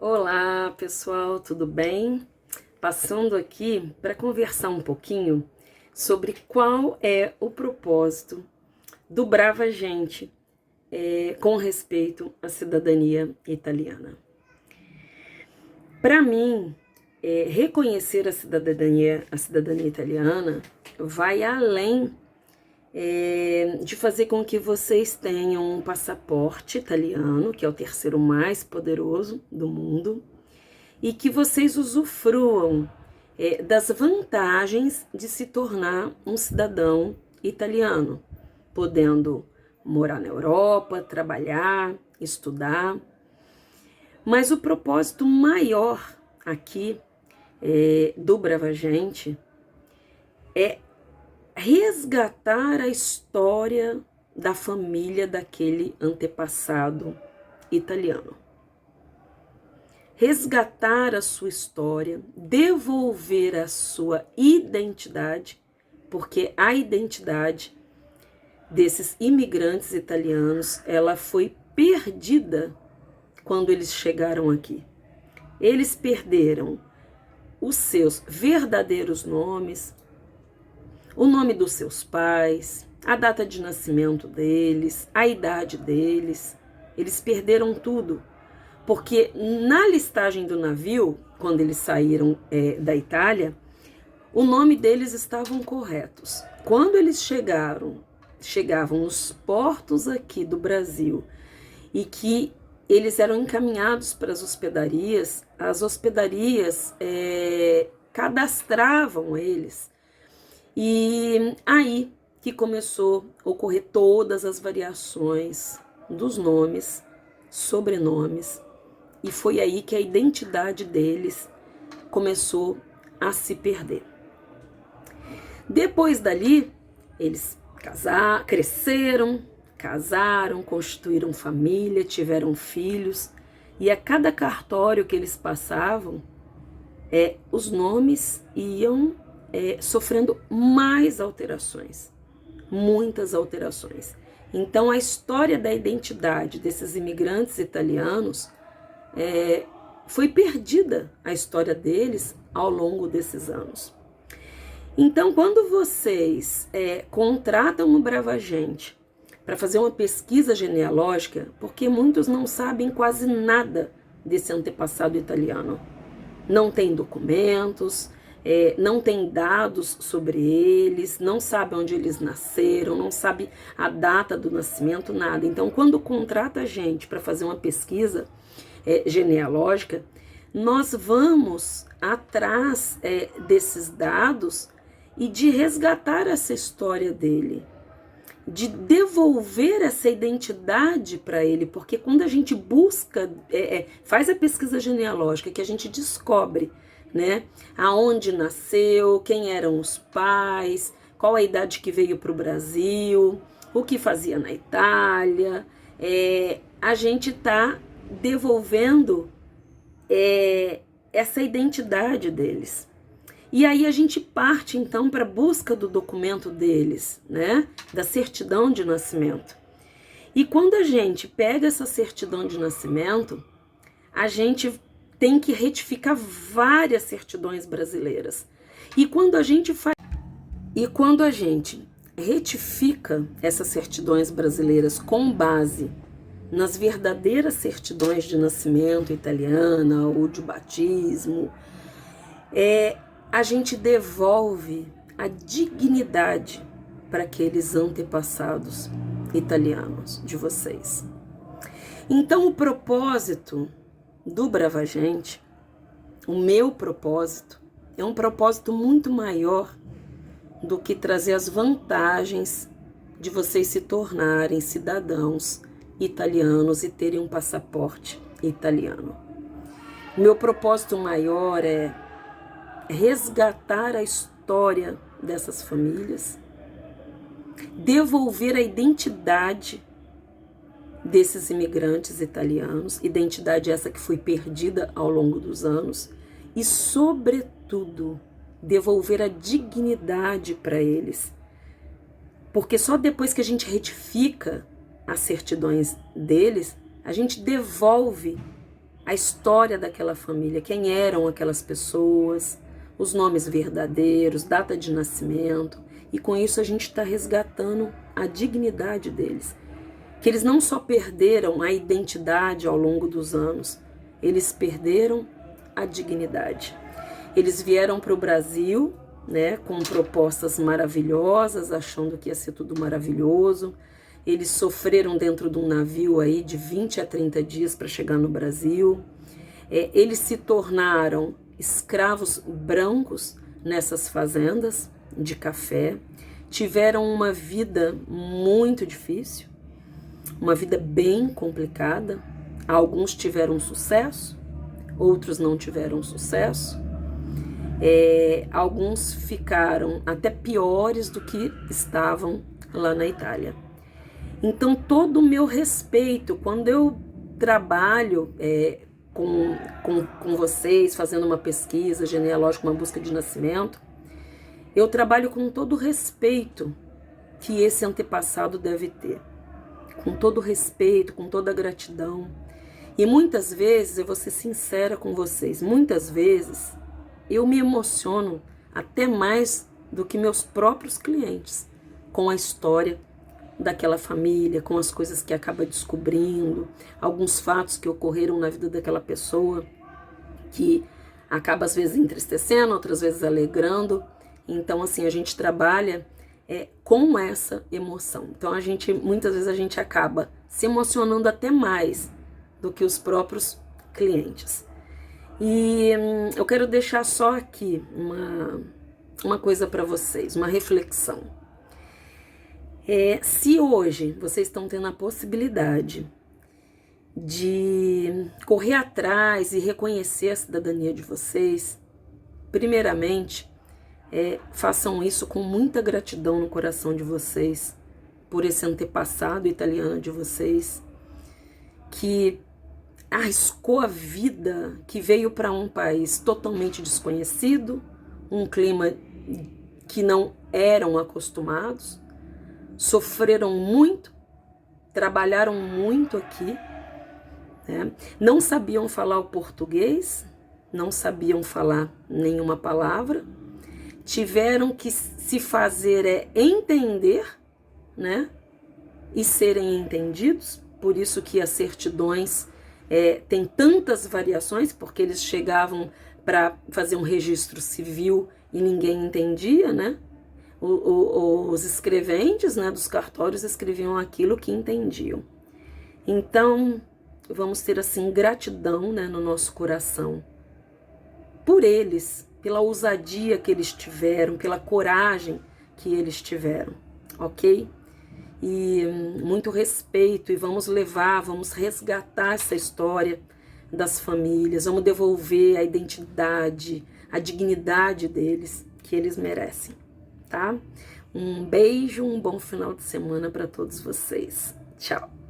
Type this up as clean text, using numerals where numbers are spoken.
Olá, pessoal, tudo bem? Passando aqui para conversar um pouquinho sobre qual é o propósito do Brava Gente com respeito à cidadania italiana. Para mim, reconhecer a cidadania italiana vai além de fazer com que vocês tenham um passaporte italiano, que é o terceiro mais poderoso do mundo, e que vocês usufruam das vantagens de se tornar um cidadão italiano, podendo morar na Europa, trabalhar, estudar. Mas o propósito maior aqui do Brava Gente é resgatar a história da família daquele antepassado italiano. Resgatar a sua história, devolver a sua identidade, porque a identidade desses imigrantes italianos, ela foi perdida quando eles chegaram aqui. Eles perderam os seus verdadeiros nomes, o nome dos seus pais, a data de nascimento deles, a idade deles. Eles perderam tudo. Porque na listagem do navio, quando eles saíram da Itália, o nome deles estavam corretos. Quando eles chegavam nos portos aqui do Brasil e que eles eram encaminhados para as hospedarias cadastravam eles. E aí que começou a ocorrer todas as variações dos nomes, sobrenomes, e foi aí que a identidade deles começou a se perder. Depois dali, eles cresceram, casaram, constituíram família, tiveram filhos, e a cada cartório que eles passavam, os nomes iam sofrendo mais alterações, muitas alterações. Então a história da identidade desses imigrantes italianos foi perdida, a história deles ao longo desses anos. Então, quando vocês contratam o Brava Gente para fazer uma pesquisa genealógica, porque muitos não sabem quase nada desse antepassado italiano, não tem documentos, não tem dados sobre eles, não sabe onde eles nasceram, não sabe a data do nascimento, nada. Então, quando contrata a gente para fazer uma pesquisa genealógica, nós vamos atrás desses dados e de resgatar essa história dele, de devolver essa identidade para ele, porque quando a gente busca, faz a pesquisa genealógica, que a gente descobre, né, aonde nasceu, quem eram os pais, qual a idade que veio para o Brasil, o que fazia na Itália, a gente está devolvendo essa identidade deles. E aí a gente parte então para a busca do documento deles, né, da certidão de nascimento. E quando a gente pega essa certidão de nascimento, a gente tem que retificar várias certidões brasileiras. E quando a gente retifica essas certidões brasileiras com base nas verdadeiras certidões de nascimento italiana ou de batismo, a gente devolve a dignidade para aqueles antepassados italianos de vocês. Então, o propósito do Brava Gente, o meu propósito, é um propósito muito maior do que trazer as vantagens de vocês se tornarem cidadãos italianos e terem um passaporte italiano. Meu propósito maior é resgatar a história dessas famílias, devolver a identidade desses imigrantes italianos, identidade essa que foi perdida ao longo dos anos, e, sobretudo, devolver a dignidade para eles. Porque só depois que a gente retifica as certidões deles, a gente devolve a história daquela família, quem eram aquelas pessoas, os nomes verdadeiros, data de nascimento, e com isso a gente está resgatando a dignidade deles. Que eles não só perderam a identidade ao longo dos anos, eles perderam a dignidade. Eles vieram para o Brasil, né, com propostas maravilhosas, achando que ia ser tudo maravilhoso. Eles sofreram dentro de um navio aí de 20 a 30 dias para chegar no Brasil. Eles se tornaram escravos brancos nessas fazendas de café. Tiveram uma vida muito difícil, uma vida bem complicada. Alguns tiveram sucesso, outros não tiveram sucesso. Alguns ficaram até piores do que estavam lá na Itália. Então, todo o meu respeito, quando eu trabalho com vocês, fazendo uma pesquisa genealógica, uma busca de nascimento, eu trabalho com todo o respeito que esse antepassado deve ter. Com todo o respeito, com toda a gratidão. E muitas vezes, eu vou ser sincera com vocês, muitas vezes eu me emociono até mais do que meus próprios clientes com a história daquela família, com as coisas que acaba descobrindo, alguns fatos que ocorreram na vida daquela pessoa, que acaba às vezes entristecendo, outras vezes alegrando. Então, assim, a gente trabalha com essa emoção. Então, muitas vezes a gente acaba se emocionando até mais do que os próprios clientes. E eu quero deixar só aqui uma coisa para vocês, uma reflexão. Se hoje vocês estão tendo a possibilidade de correr atrás e reconhecer a cidadania de vocês, primeiramente, façam isso com muita gratidão no coração de vocês, por esse antepassado italiano de vocês, que arriscou a vida, que veio para um país totalmente desconhecido, um clima que não eram acostumados, sofreram muito, trabalharam muito aqui, né? Não sabiam falar o português, não sabiam falar nenhuma palavra, tiveram que se fazer entender, né? E serem entendidos, por isso que as certidões tem tantas variações, porque eles chegavam para fazer um registro civil e ninguém entendia, né? Os escreventes, né, dos cartórios escreviam aquilo que entendiam. Então, vamos ter assim gratidão, né, no nosso coração por eles, pela ousadia que eles tiveram, pela coragem que eles tiveram, ok? E muito respeito, e vamos resgatar essa história das famílias, vamos devolver a identidade, a dignidade deles, que eles merecem, tá? Um beijo, um bom final de semana para todos vocês. Tchau!